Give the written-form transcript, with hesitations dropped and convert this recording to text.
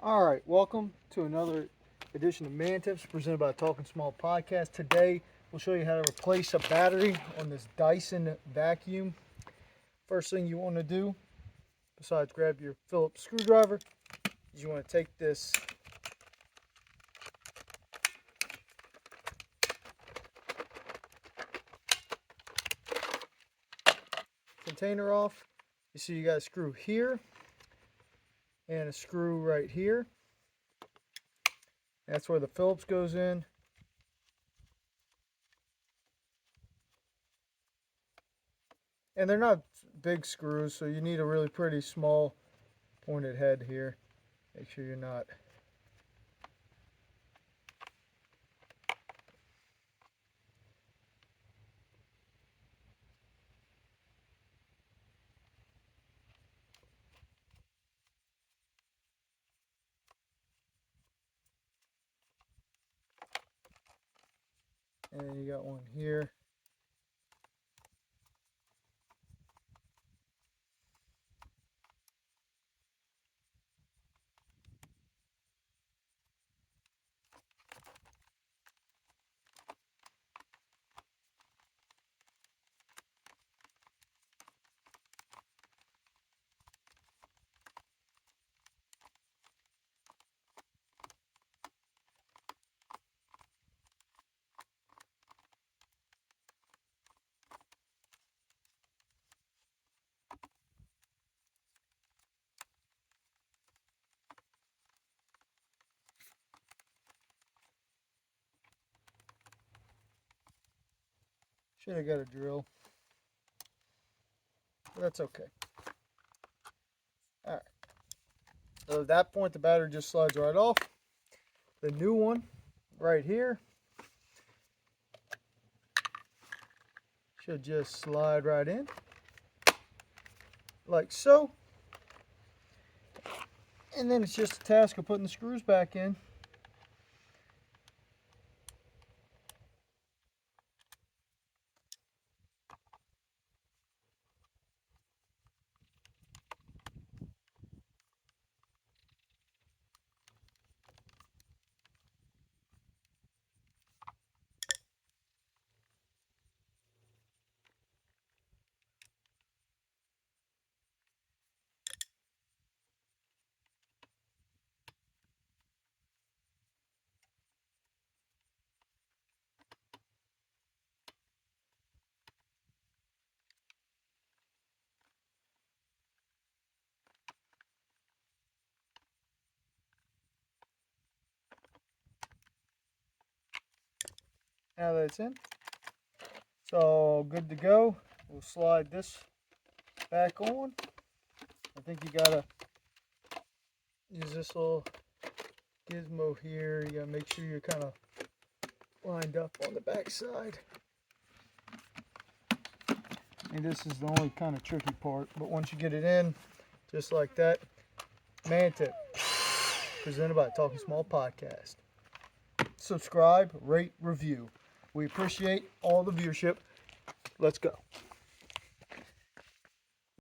All right, welcome to another edition of Man Tips presented by Talking Small Podcast. Today, we'll show you how to replace a battery on this Dyson vacuum. First thing you want to do, besides grab your Phillips screwdriver, is you want to take this container off. You see you got a screw here and a screw right here. That's where the Phillips goes in. And they're not big screws, so you need a really pretty small pointed head here. Make sure you're not. And you got one here. Should have got a drill. But that's okay. Alright. So at that point, the battery just slides right off. The new one, right here, should just slide right in. Like so. And then it's just a task of putting the screws back in. Now that it's in, it's all good to go. We'll slide this back on. I think you gotta use this little gizmo here. You gotta make sure you're kind of lined up on the back side. And this is the only kind of tricky part, but once you get it in, just like that, Man Tip, presented by Talking Small Podcast. Subscribe, rate, review. We appreciate all the viewership. Let's go.